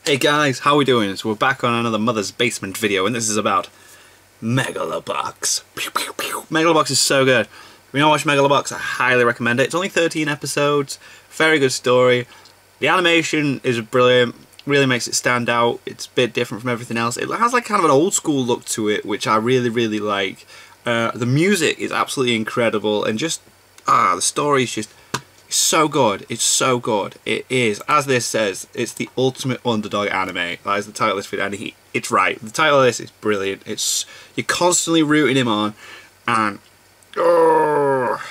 Hey guys, how are we doing? So we're back on another Mother's Basement video, and this is about MEGALOBOX. MEGALOBOX is so good. If you don't watch MEGALOBOX, I highly recommend it. It's only 13 episodes, very good story. The animation is brilliant, really makes it stand out. It's a bit different from everything else. It has like kind of an old school look to it, which I really like. The music is absolutely incredible, and just the story is just so good. It's so good. It is, as this says, it's the ultimate underdog anime. That is the title of this video, and it's right. The title of this is brilliant. You're constantly rooting him on, and Gearless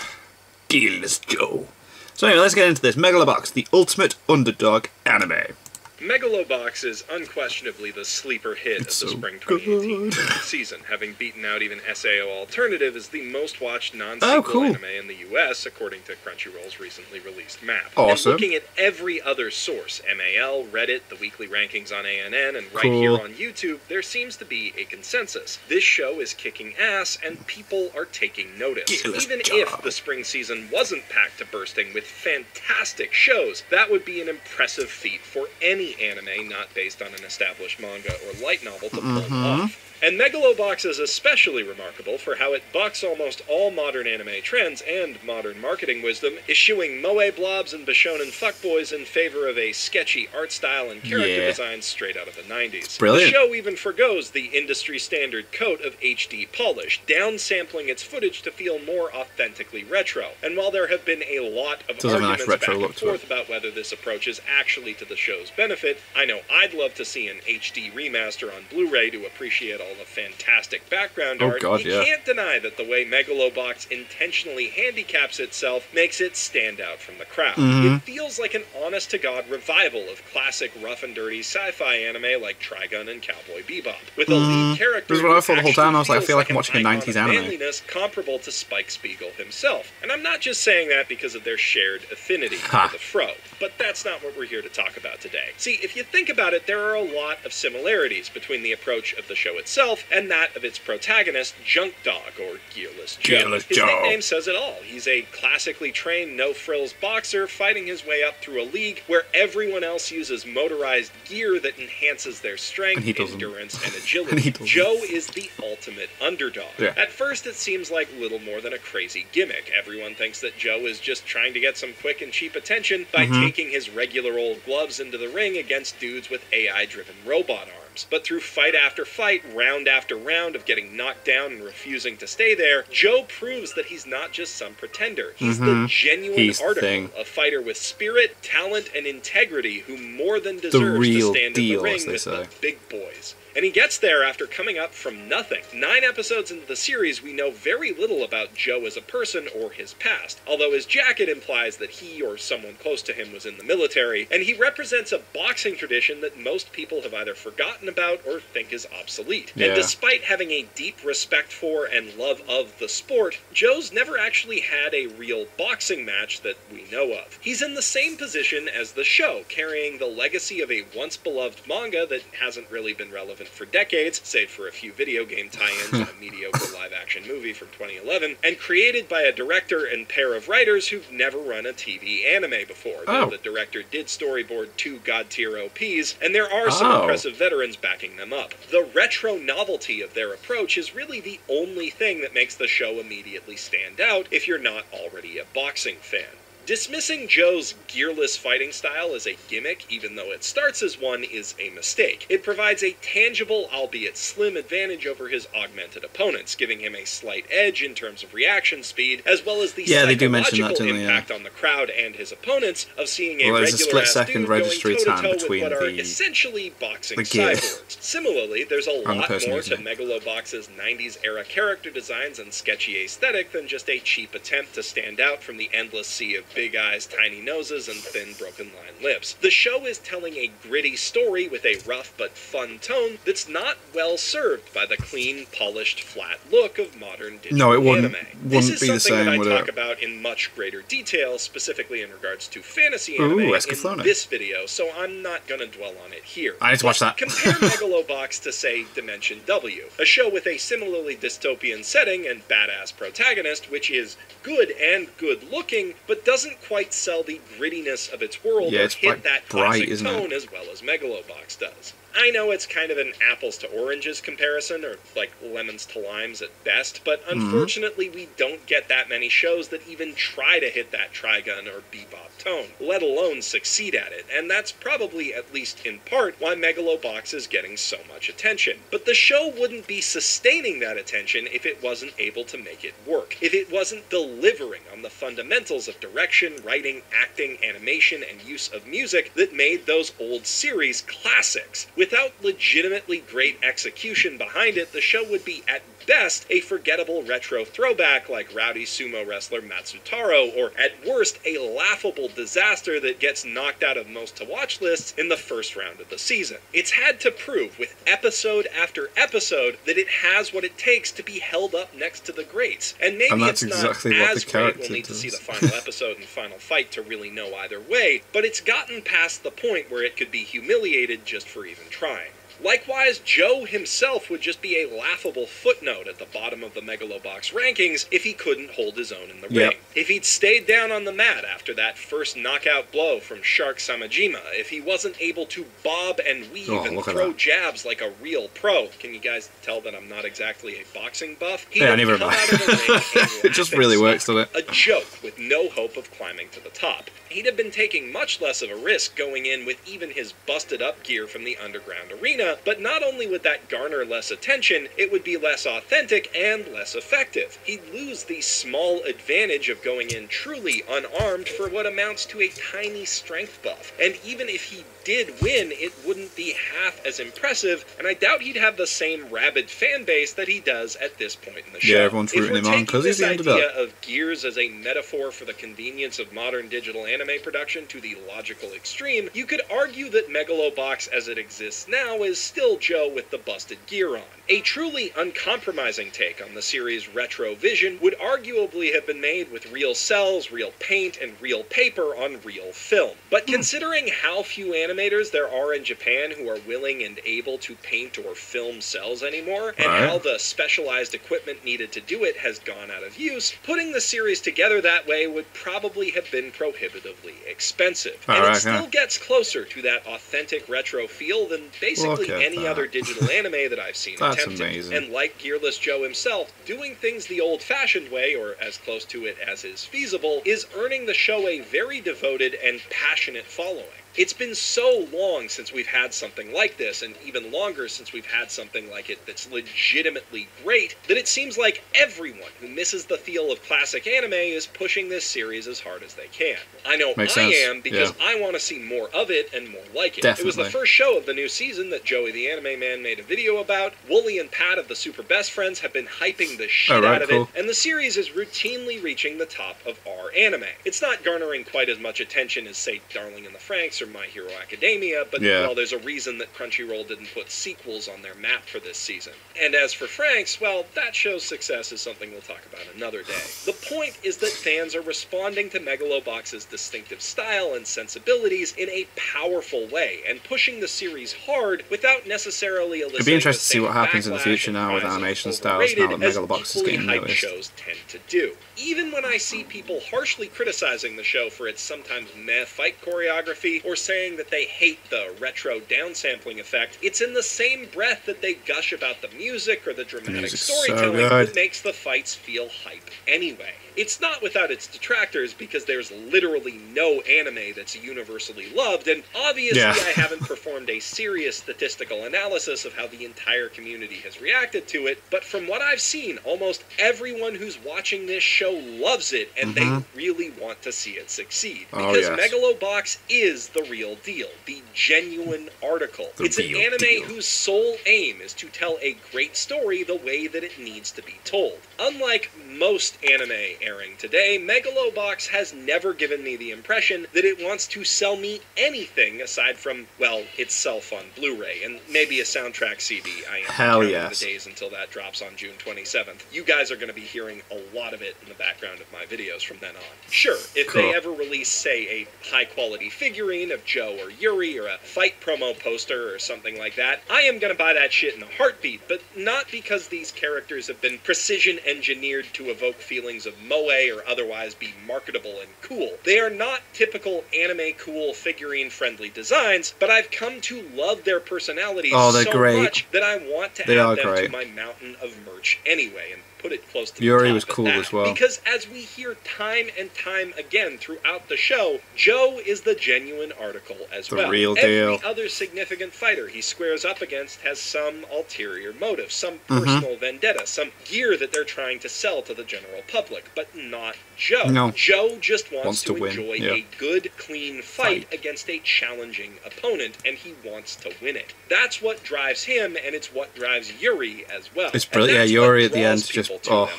Joe. So anyway, let's get into this. MEGALOBOX, the ultimate underdog anime. MEGALOBOX is unquestionably the sleeper hit of the spring 2018 season, having beaten out even SAO Alternative as the most watched non-sequel anime in the US, according to Crunchyroll's recently released map. Awesome. And looking at every other source, MAL, Reddit, the weekly rankings on ANN, and right here on YouTube, there seems to be a consensus. This show is kicking ass, and people are taking notice. Even if the spring season wasn't packed to bursting with fantastic shows, that would be an impressive feat for any anime not based on an established manga or light novel to pull off. And MEGALOBOX is especially remarkable for how it bucks almost all modern anime trends and modern marketing wisdom, eschewing moe blobs and bishonen fuckboys in favor of a sketchy art style and character design straight out of the 90s. Brilliant. The show even forgoes the industry standard coat of HD polish, downsampling its footage to feel more authentically retro. And while there have been a lot of arguments back and forth about whether this approach is actually to the show's benefit, I know I'd love to see an HD remaster on Blu-ray to appreciate all the fantastic background art. You can't deny that the way MEGALOBOX intentionally handicaps itself makes it stand out from the crowd. It feels like an honest-to-God revival of classic rough and dirty sci-fi anime like Trigun and Cowboy Bebop, with a lead character this is what I thought the whole time. I was like, I feel like I'm watching a 90s anime. Manliness comparable to Spike Spiegel himself. And I'm not just saying that because of their shared affinity for the Fro, but that's not what we're here to talk about today. See, if you think about it, there are a lot of similarities between the approach of the show itself and that of its protagonist, Junk Dog, or Gearless Joe. His nickname says it all. He's a classically trained, no-frills boxer fighting his way up through a league where everyone else uses motorized gear that enhances their strength, endurance, and agility. Joe is the ultimate underdog. At first, it seems like little more than a crazy gimmick. Everyone thinks that Joe is just trying to get some quick and cheap attention by taking his regular old gloves into the ring against dudes with AI-driven robot arms. But through fight after fight, round after round of getting knocked down and refusing to stay there, Joe proves that he's not just some pretender. He's the genuine article, a fighter with spirit, talent, and integrity who more than deserves to stand in the ring with the big boys. And he gets there after coming up from nothing. 9 episodes into the series, we know very little about Joe as a person or his past, although his jacket implies that he or someone close to him was in the military, and he represents a boxing tradition that most people have either forgotten about or think is obsolete. And despite having a deep respect for and love of the sport, Joe's never actually had a real boxing match that we know of. He's in the same position as the show, carrying the legacy of a once-beloved manga that hasn't really been relevant for decades, save for a few video game tie-ins and a mediocre live-action movie from 2011, and created by a director and pair of writers who've never run a TV anime before, though the director did storyboard 2 god-tier OPs, and there are some impressive veterans backing them up. The retro novelty of their approach is really the only thing that makes the show immediately stand out if you're not already a boxing fan. Dismissing Joe's gearless fighting style as a gimmick, even though it starts as one, is a mistake. It provides a tangible, albeit slim, advantage over his augmented opponents, giving him a slight edge in terms of reaction speed, as well as the psychological impact on the crowd and his opponents of seeing a regular-ass dude going toe-to-toe with what are essentially boxing cyborgs. Similarly, there's a lot more to MEGALOBOX's 90s-era character designs and sketchy aesthetic than just a cheap attempt to stand out from the endless sea of big eyes, tiny noses, and thin, broken line lips. The show is telling a gritty story with a rough but fun tone that's not well served by the clean, polished, flat look of modern digital anime. This is something that I talk about in much greater detail, specifically in regards to fantasy anime in this video, so I'm not going to dwell on it here. I need to watch that. Compare MEGALOBOX to, say, Dimension W, a show with a similarly dystopian setting and badass protagonist, which is good and good-looking, but doesn't doesn't quite sell the grittiness of its world Yeah, or it's hit like that bright, classic isn't it? tone as well as Megalobox does. I know it's kind of an apples to oranges comparison, or like lemons to limes at best, but unfortunately we don't get that many shows that even try to hit that Trigun or Bebop tone, let alone succeed at it, and that's probably, at least in part, why Megalobox is getting so much attention. But the show wouldn't be sustaining that attention if it wasn't able to make it work, if it wasn't delivering on the fundamentals of direction, writing, acting, animation, and use of music that made those old series classics. Without legitimately great execution behind it, the show would be at best a forgettable retro throwback like rowdy sumo wrestler Matsutaro, or at worst a laughable disaster that gets knocked out of most to-watch lists in the first round of the season. It's had to prove with episode after episode that it has what it takes to be held up next to the greats, and maybe that's it's exactly not what as the great. character We'll need to does. see the final episode and final fight to really know either way, but it's gotten past the point where it could be humiliated just for even trying. Likewise, Joe himself would just be a laughable footnote at the bottom of the Megalobox rankings if he couldn't hold his own in the ring. If he'd stayed down on the mat after that first knockout blow from Shark Samajima, if he wasn't able to bob and weave and throw jabs like a real pro. Can you guys tell that I'm not exactly a boxing buff? He'd have neither come am I. out of the ring It just really works, doesn't it? a joke with no hope of climbing to the top. He'd have been taking much less of a risk going in with even his busted-up gear from the underground arena, but not only would that garner less attention, it would be less authentic and less effective. He'd lose the small advantage of going in truly unarmed for what amounts to a tiny strength buff. And even if he did win, it wouldn't be half as impressive, and I doubt he'd have the same rabid fan base that he does at this point in the show. Yeah, everyone's rooting him on because he's the underdog. If we're taking this idea of gears as a metaphor for the convenience of modern digital anime production to the logical extreme, you could argue that Megalobox as it exists now is still Joe with the busted gear on. A truly uncompromising take on the series' retro vision would arguably have been made with real cells, real paint, and real paper on real film. But considering how few animators there are in Japan who are willing and able to paint or film cells anymore, and how the specialized equipment needed to do it has gone out of use, putting the series together that way would probably have been prohibitively expensive. And it still gets closer to that authentic retro feel than basically any other digital anime that I've seen attempted. Amazing. And like Gearless Joe himself, doing things the old-fashioned way, or as close to it as is feasible, is earning the show a very devoted and passionate following. It's been so long since we've had something like this, and even longer since we've had something like it that's legitimately great, that it seems like everyone who misses the feel of classic anime is pushing this series as hard as they can. I know I am, because I want to see more of it and more like it. It was the first show of the new season that Joey the Anime Man made a video about. Wooly and Pat of the Super Best Friends have been hyping the shit out of it, and the series is routinely reaching the top of our anime. It's not garnering quite as much attention as, say, Darling in the Franxx or My Hero Academia, but well, there's a reason that Crunchyroll didn't put sequels on their map for this season. And as for Franxx, well, that show's success is something we'll talk about another day. The point is that fans are responding to Megalobox's distinctive style and sensibilities in a powerful way, and pushing the series hard without necessarily eliciting. It'd be interesting to see what happens in the future now with animation styles, now that Megalobox is getting noticed. Shows tend to do. Even when I see people harshly criticizing the show for its sometimes meh fight choreography, or saying that they hate the retro downsampling effect, it's in the same breath that they gush about the music or the dramatic storytelling that makes the fights feel hype anyway. It's not without its detractors, because there's literally no anime that's universally loved, and obviously I haven't performed a serious statistical analysis of how the entire community has reacted to it, but from what I've seen, almost everyone who's watching this show loves it, and they really want to see it succeed. Because Megalobox is the real deal, the genuine article. It's an anime whose sole aim is to tell a great story the way that it needs to be told. Unlike most anime airing today, Megalobox has never given me the impression that it wants to sell me anything aside from, well, itself on Blu-ray, and maybe a soundtrack CD. I am counting the days until that drops on June 27th. You guys are going to be hearing a lot of it in the background of my videos from then on. Sure, if they ever release, say, a high-quality figurine scene of Joe or Yuri or a fight promo poster or something like that, I am gonna buy that shit in a heartbeat, but not because these characters have been precision engineered to evoke feelings of moe or otherwise be marketable and cool. They are not typical anime cool figurine friendly designs, but I've come to love their personalities so much that I want to add them to my mountain of merch anyway, and put it close to Yuri the top was cool as well. Because as we hear time and time again throughout the show, Joe is the genuine article as well. The real deal. Every other significant fighter he squares up against has some ulterior motive, some personal vendetta, some gear that they're trying to sell to the general public, but not Joe. No. Joe just wants to enjoy win. a good, clean fight against a challenging opponent, and he wants to win it. That's what drives him, and it's what drives Yuri as well. It's brilliant. Yeah, Yuri at the end just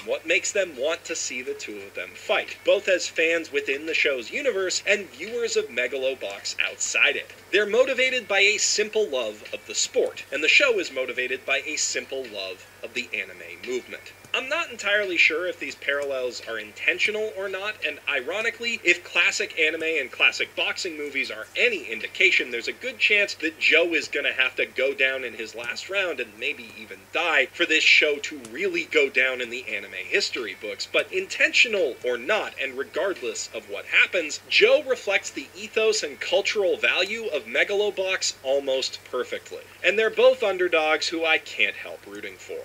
what makes them want to see the two of them fight, both as fans within the show's universe and viewers of Megalobox outside it. They're motivated by a simple love of the sport, and the show is motivated by a simple love of the anime movement. I'm not entirely sure if these parallels are intentional or not, and ironically, if classic anime and classic boxing movies are any indication, there's a good chance that Joe is gonna have to go down in his last round and maybe even die for this show to really go down in the anime history books. But intentional or not, and regardless of what happens, Joe reflects the ethos and cultural value of Megalobox almost perfectly. And they're both underdogs who I can't help rooting for.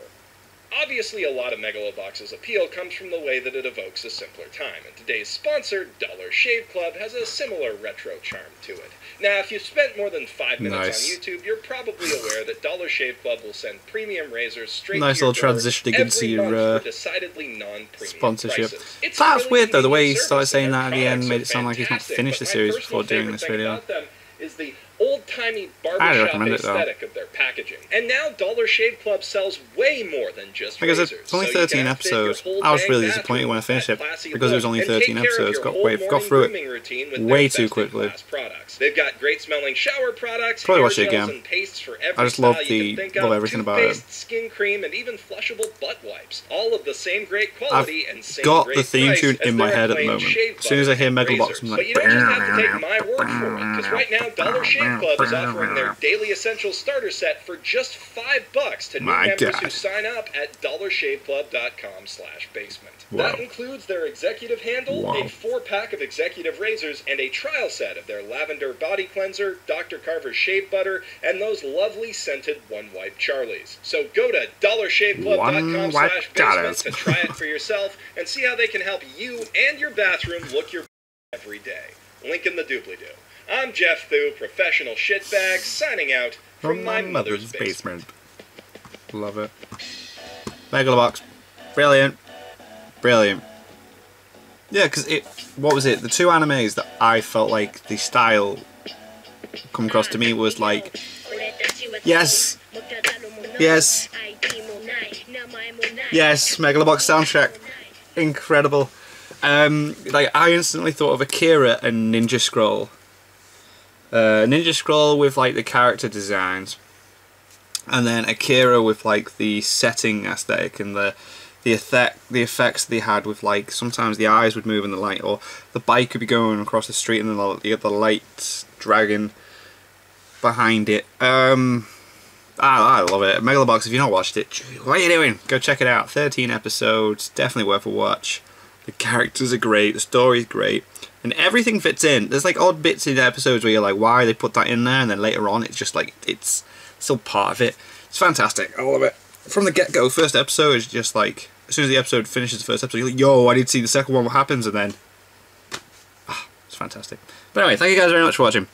Obviously, a lot of Megalobox's appeal comes from the way that it evokes a simpler time, and today's sponsor, Dollar Shave Club, has a similar retro charm to it. Now, if you've spent more than 5 minutes on YouTube, you're probably aware that Dollar Shave Club will send premium razors straight to your door transition to every month for decidedly non-premium sponsorship. prices. That's weird though, the way he started saying that at the end made it sound like he's not finished the series before doing this video. Is the old-timey barbershop aesthetic of their packaging. And now Dollar Shave Club sells way more than just razors. It's only 13 episodes. I was really disappointed when I finished it because it was only 13 episodes. Got through it way too quickly. They've got great-smelling shower products, probably watch it again. and pastes for every I just love everything everything about it. Skin cream, and even flushable butt wipes. All of the same great quality and same got great the theme price tune as in my their head at the plain moment. shave As soon as I hear butter and Megalobox, razors. I'm like, But you don't just have to take my word for it, because right now Dollar Shave Club is offering their Daily Essentials starter set for just $5 to new members who sign up at dollarshaveclub.com/basement. That includes their executive handle, a 4-pack of executive razors, and a trial set of their lavender body cleanser, Dr. Carver's shave butter, and those lovely scented one-wipe Charlies. So go to dollarshaveclub.com/basement to try it for yourself and see how they can help you and your bathroom look your every day. Link in the doobly-doo. I'm Jeff Thu, professional shitbag, signing out from my mother's basement. Love it. Megalobox. Brilliant. Brilliant. Yeah, because what was it? The two animes that I felt like the style come across to me was like, yes, yes, yes, Megalobox soundtrack, incredible. Like I instantly thought of Akira and Ninja Scroll. Ninja Scroll with like the character designs, and then Akira with like the setting aesthetic and the effects they had with like sometimes the eyes would move in the light, or the bike could be going across the street and then you get the lights dragging behind it. I love it. Megalobox, if you've not watched it, what are you doing? Go check it out. 13 episodes, definitely worth a watch. The characters are great, the story's great, and everything fits in. There's like odd bits in the episodes where you're like, why they put that in there, and then later on it's just like, it's still part of it. It's fantastic, I love it. From the get-go, first episode is just like, as soon as the episode finishes the first episode, you're like, yo, I need to see the second one, what happens, and then, it's fantastic. But anyway, thank you guys very much for watching.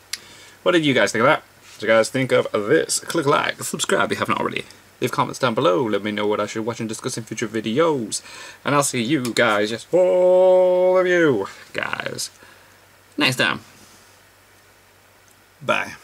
What did you guys think of that? What did you guys think of this? Click like, subscribe if you haven't already. Leave comments down below, let me know what I should watch and discuss in future videos. And I'll see you guys, yes, all of you guys, next time. Bye.